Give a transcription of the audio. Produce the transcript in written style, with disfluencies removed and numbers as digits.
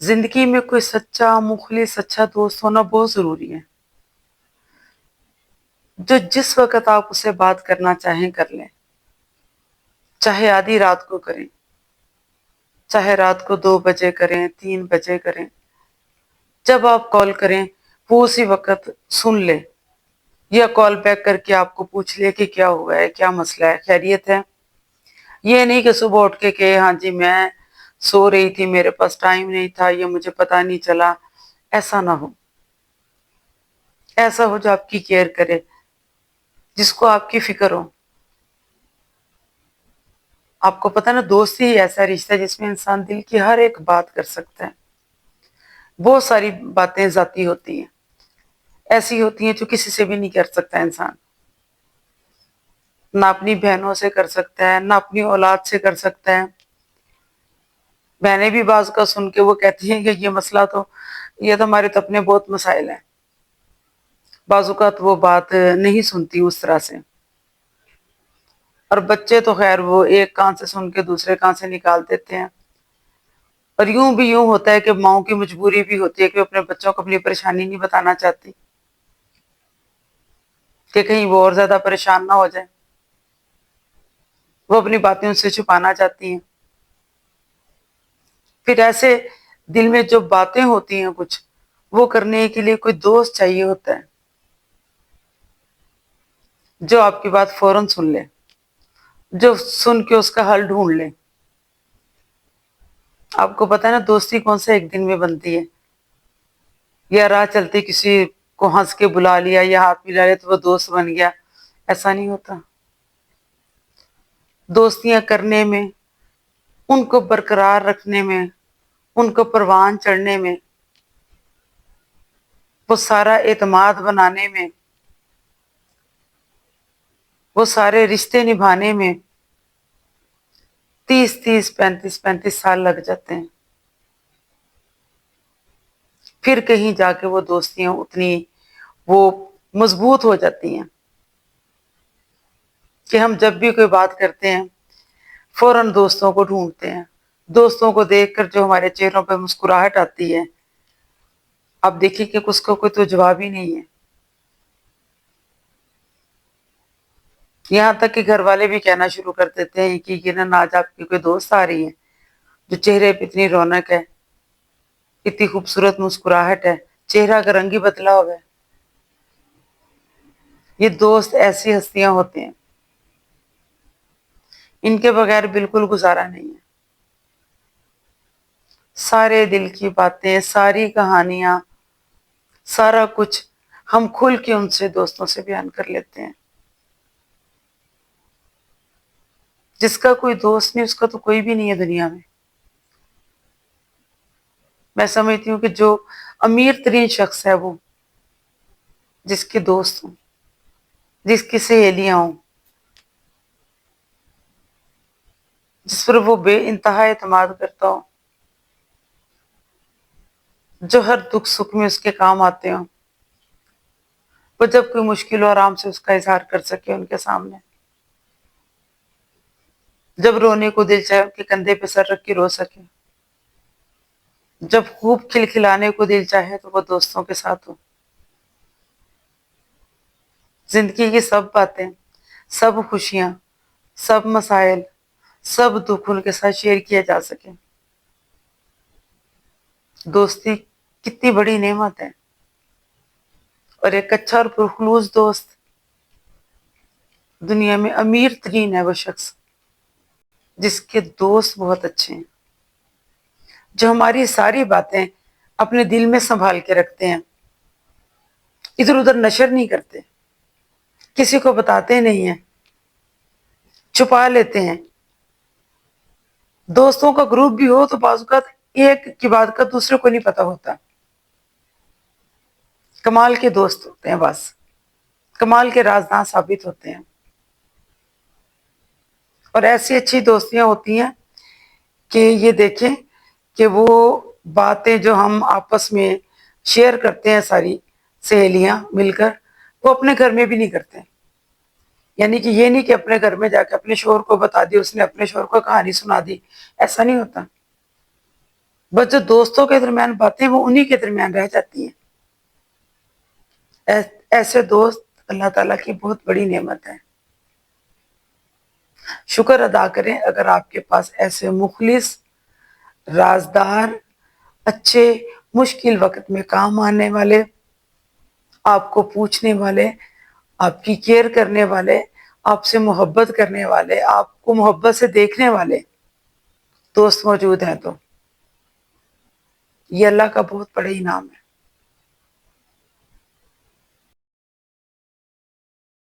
زندگی میں کوئی سچا مخلص اچھا دوست ہونا بہت ضروری ہے، جو جس وقت آپ اسے بات کرنا چاہیں کر لیں، چاہے آدھی رات کو کریں، چاہے رات کو 2 بجے کریں، 3 بجے کریں، جب آپ کال کریں وہ اسی وقت سن لے یا کال بیک کر کے آپ کو پوچھ لے کہ کیا ہوا ہے، کیا مسئلہ ہے، خیریت ہے۔ یہ نہیں کہ صبح اٹھ کے کہ ہاں جی میں سو رہی تھی، میرے پاس ٹائم نہیں تھا، یہ مجھے پتا نہیں چلا۔ ایسا نہ ہو، ایسا ہو جو آپ کی کیئر کرے، جس کو آپ کی فکر ہو۔ آپ کو پتا نا، دوستی ہی ایسا رشتہ ہے جس میں انسان دل کی ہر ایک بات کر سکتا ہے۔ بہت ساری باتیں ذاتی ہوتی ہیں، ایسی ہوتی ہیں جو کسی سے بھی نہیں کر سکتا انسان، نہ اپنی بہنوں سے کر سکتا ہے، نہ اپنی اولاد سے کر سکتا ہے۔ بہنیں بھی بعض کا سن کے وہ کہتی ہیں کہ یہ تو ہمارے تو اپنے بہت مسائل ہیں۔ بعض اوقات وہ بات نہیں سنتی اس طرح سے، اور بچے تو خیر وہ ایک کان سے سن کے دوسرے کان سے نکال دیتے ہیں۔ اور یوں بھی یوں ہوتا ہے کہ ماؤں کی مجبوری بھی ہوتی ہے کہ وہ اپنے بچوں کو اپنی پریشانی نہیں بتانا چاہتی کہ کہیں وہ اور زیادہ پریشان نہ ہو جائے، وہ اپنی باتیں ان سے چھپانا چاہتی ہیں۔ پھر ایسے دل میں جو باتیں ہوتی ہیں کچھ، وہ کرنے کے لیے کوئی دوست چاہیے ہوتا ہے جو آپ کی بات فوراً سن لے، جو سن کے اس کا حل ڈھونڈ لے۔ آپ کو پتا ہے نا، دوستی کون سے ایک دن میں بنتی ہے، یا راہ چلتے کسی کو ہنس کے بلا لیا یا ہاتھ ملا لیا تو وہ دوست بن گیا، ایسا نہیں ہوتا۔ دوستیاں کرنے میں، ان کو برقرار رکھنے میں، ان کو پروان چڑھنے میں، وہ سارا اعتماد بنانے میں، وہ سارے رشتے نبھانے میں 30 35 35 سال لگ جاتے ہیں۔ پھر کہیں جا کے وہ دوستیاں اتنی وہ مضبوط ہو جاتی ہیں کہ ہم جب بھی کوئی بات کرتے ہیں فوراً دوستوں کو ڈھونڈتے ہیں۔ دوستوں کو دیکھ کر جو ہمارے چہروں پہ مسکراہٹ آتی ہے، اب دیکھیے کہ اس کو کوئی تو جواب ہی نہیں ہے۔ یہاں تک کہ گھر والے بھی کہنا شروع کر دیتے ہیں کہ یقیناً آج آپ کی کوئی دوست آ رہی ہے جو چہرے پہ اتنی رونق ہے، اتنی خوبصورت مسکراہٹ ہے، چہرہ کا رنگ ہی بدلا ہوا ہے۔ یہ دوست ایسی ہستیاں ہوتے ہیں، ان کے بغیر بالکل گزارا نہیں ہے۔ سارے دل کی باتیں، ساری کہانیاں، سارا کچھ ہم کھل کے ان سے دوستوں سے بیان کر لیتے ہیں۔ جس کا کوئی دوست نہیں، اس کا تو کوئی بھی نہیں ہے دنیا میں۔ میں سمجھتی ہوں کہ جو امیر ترین شخص ہے وہ جس کے دوست ہوں، جس کی سہیلیاں ہوں، جس پر وہ بے انتہا اعتماد کرتا ہو، جو ہر دکھ سکھ میں اس کے کام آتے ہوں، وہ جب کوئی مشکل ہو آرام سے اس کا اظہار کر سکے ان کے سامنے، جب رونے کو دل چاہے ان کے کندھے پہ سر رکھ کے رو سکے، جب خوب کھلکھلانے کو دل چاہے تو وہ دوستوں کے ساتھ ہو۔ زندگی کی سب باتیں، سب خوشیاں، سب مسائل، سب دکھ ان کے ساتھ شیئر کیا جا سکے۔ دوستی کتنی بڑی نعمت ہے، اور ایک اچھا اور پرخلوص دوست، دنیا میں امیر ترین ہے وہ شخص جس کے دوست بہت اچھے ہیں، جو ہماری ساری باتیں اپنے دل میں سنبھال کے رکھتے ہیں، ادھر ادھر نشر نہیں کرتے، کسی کو بتاتے نہیں ہیں، چھپا لیتے ہیں۔ دوستوں کا گروپ بھی ہو تو بعض اوقات ایک کی بات کا دوسرے کو نہیں پتا ہوتا۔ کمال کے دوست ہوتے ہیں، بس کمال کے رازداں ثابت ہوتے ہیں۔ اور ایسی اچھی دوستیاں ہوتی ہیں کہ یہ دیکھیں کہ وہ باتیں جو ہم آپس میں شیئر کرتے ہیں ساری سہیلیاں مل کر، وہ اپنے گھر میں بھی نہیں کرتے۔ یعنی کہ یہ نہیں کہ اپنے گھر میں جا کے اپنے شوہر کو بتا دی، اس نے اپنے شوہر کو کہانی سنا دی، ایسا نہیں ہوتا۔ بس جو دوستوں کے درمیان باتیں وہ انہی کے درمیان رہ جاتی ہیں. ایسے دوست اللہ تعالیٰ کی بہت بڑی نعمت ہے. شکر ادا کریں اگر آپ کے پاس ایسے مخلص، رازدار، اچھے، مشکل وقت میں کام آنے والے، آپ کو پوچھنے والے، آپ کی کیئر کرنے والے، آپ سے محبت کرنے والے، آپ کو محبت سے دیکھنے والے دوست موجود ہیں. تو یہ اللہ کا بہت بڑا انعام ہے.